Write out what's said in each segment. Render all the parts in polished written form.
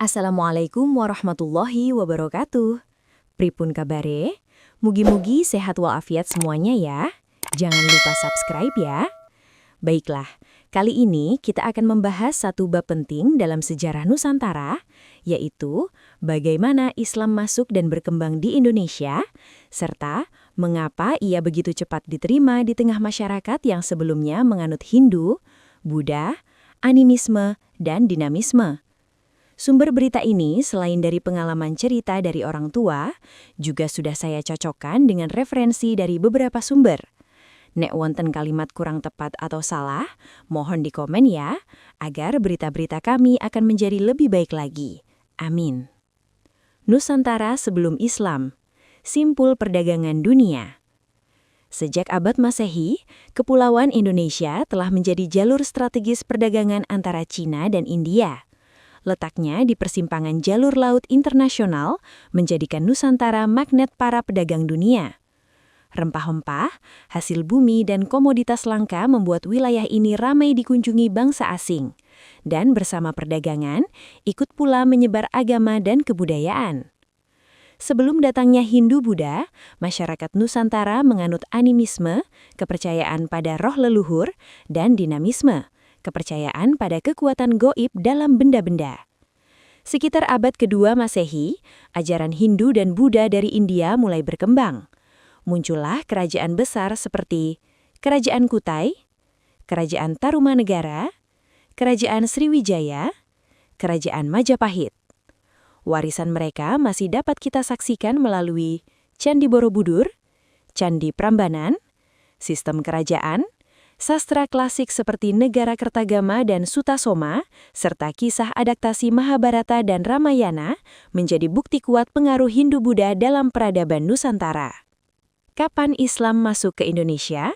Assalamualaikum warahmatullahi wabarakatuh. Pripun kabare? Mugi-mugi sehat walafiat semuanya ya. Jangan lupa subscribe ya. Baiklah, kali ini kita akan membahas satu bab penting dalam sejarah Nusantara, yaitu bagaimana Islam masuk dan berkembang di Indonesia, serta mengapa ia begitu cepat diterima di tengah masyarakat yang sebelumnya menganut Hindu, Buddha, animisme, dan dinamisme. Sumber berita ini, selain dari pengalaman cerita dari orang tua, juga sudah saya cocokkan dengan referensi dari beberapa sumber. Nek wonten kalimat kurang tepat atau salah, mohon di komen ya, agar berita-berita kami akan menjadi lebih baik lagi. Amin. Nusantara sebelum Islam. Simpul perdagangan dunia. Sejak abad Masehi, Kepulauan Indonesia telah menjadi jalur strategis perdagangan antara Cina dan India. Letaknya di persimpangan jalur laut internasional menjadikan Nusantara magnet para pedagang dunia. Rempah-rempah, hasil bumi dan komoditas langka membuat wilayah ini ramai dikunjungi bangsa asing. Dan bersama perdagangan, ikut pula menyebar agama dan kebudayaan. Sebelum datangnya Hindu-Buddha, masyarakat Nusantara menganut animisme, kepercayaan pada roh leluhur, dan dinamisme, kepercayaan pada kekuatan goib dalam benda-benda. Sekitar abad kedua Masehi, ajaran Hindu dan Buddha dari India mulai berkembang. Muncullah kerajaan besar seperti Kerajaan Kutai, Kerajaan Tarumanegara, Kerajaan Sriwijaya, Kerajaan Majapahit. Warisan mereka masih dapat kita saksikan melalui Candi Borobudur, Candi Prambanan, sistem kerajaan, sastra klasik seperti Negara Kertagama dan Sutasoma, serta kisah adaptasi Mahabharata dan Ramayana menjadi bukti kuat pengaruh Hindu-Buddha dalam peradaban Nusantara. Kapan Islam masuk ke Indonesia?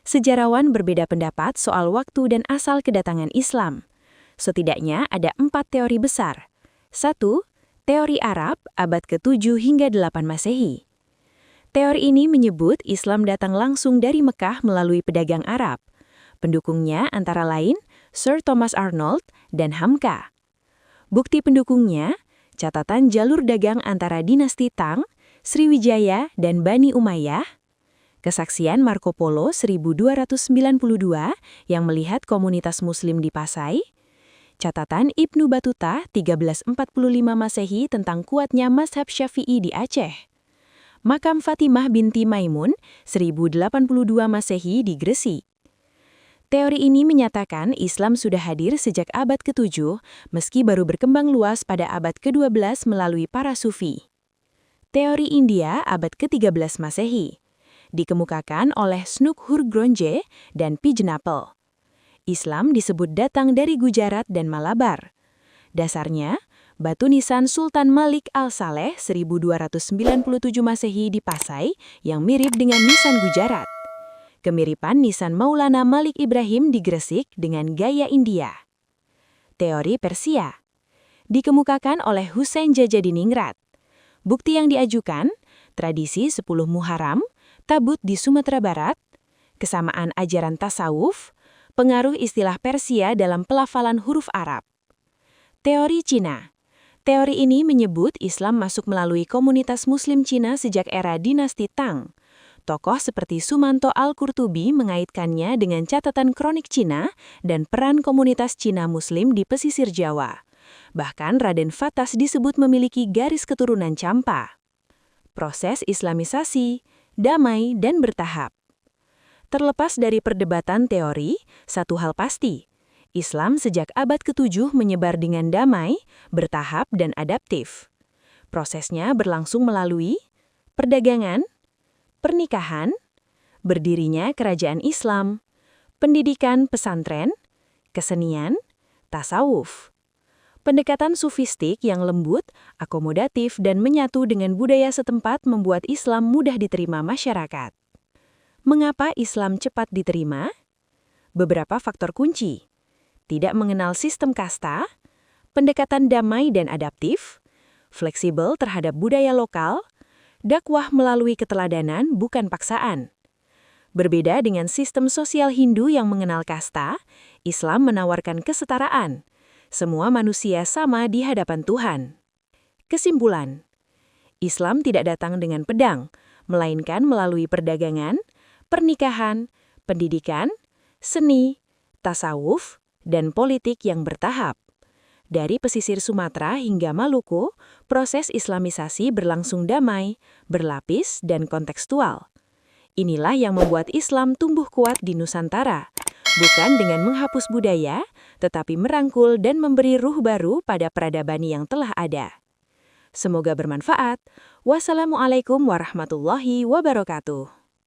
Sejarawan berbeda pendapat soal waktu dan asal kedatangan Islam. Setidaknya ada 4 teori besar. 1. Teori Arab abad ke-7 hingga 8 Masehi. Teori ini menyebut Islam datang langsung dari Mekah melalui pedagang Arab. Pendukungnya antara lain Sir Thomas Arnold dan Hamka. Bukti pendukungnya, catatan jalur dagang antara dinasti Tang, Sriwijaya, dan Bani Umayyah, kesaksian Marco Polo 1292 yang melihat komunitas Muslim di Pasai, catatan Ibnu Battuta 1345 Masehi tentang kuatnya mazhab Syafi'i di Aceh, Makam Fatimah binti Maimun 1082 Masehi di Gresik. Teori ini menyatakan Islam sudah hadir sejak abad ke-7, meski baru berkembang luas pada abad ke-12 melalui para sufi. Teori India abad ke-13 Masehi dikemukakan oleh Snookhur Gronje dan Pigeonapple. Islam disebut datang dari Gujarat dan Malabar. Dasarnya, batu nisan Sultan Malik Al-Saleh 1297 Masehi di Pasai yang mirip dengan nisan Gujarat. Kemiripan nisan Maulana Malik Ibrahim di Gresik dengan gaya India. Teori Persia dikemukakan oleh Hussein Jajadiningrat. Bukti yang diajukan, tradisi 10 Muharram, tabut di Sumatera Barat, kesamaan ajaran tasawuf, pengaruh istilah Persia dalam pelafalan huruf Arab. Teori Cina. Teori ini menyebut Islam masuk melalui komunitas Muslim Cina sejak era dinasti Tang. Tokoh seperti Sumanto Al-Qurtubi mengaitkannya dengan catatan kronik Cina dan peran komunitas Cina Muslim di pesisir Jawa. Bahkan Raden Fatas disebut memiliki garis keturunan Campa. Proses Islamisasi, damai dan bertahap. Terlepas dari perdebatan teori, satu hal pasti. Islam sejak abad ke-7 menyebar dengan damai, bertahap, dan adaptif. Prosesnya berlangsung melalui perdagangan, pernikahan, berdirinya kerajaan Islam, pendidikan pesantren, kesenian, tasawuf. Pendekatan sufistik yang lembut, akomodatif, dan menyatu dengan budaya setempat membuat Islam mudah diterima masyarakat. Mengapa Islam cepat diterima? Beberapa faktor kunci. Tidak mengenal sistem kasta, pendekatan damai dan adaptif, fleksibel terhadap budaya lokal, dakwah melalui keteladanan bukan paksaan. Berbeda dengan sistem sosial Hindu yang mengenal kasta, Islam menawarkan kesetaraan, Semua manusia sama di hadapan Tuhan. Kesimpulan, Islam tidak datang dengan pedang, melainkan melalui perdagangan, pernikahan, pendidikan, seni, tasawuf, dan politik yang bertahap. Dari pesisir Sumatera hingga Maluku, proses Islamisasi berlangsung damai, berlapis, dan kontekstual. Inilah yang membuat Islam tumbuh kuat di Nusantara, bukan dengan menghapus budaya, tetapi merangkul dan memberi ruh baru pada peradaban yang telah ada. Semoga bermanfaat. Wassalamualaikum warahmatullahi wabarakatuh.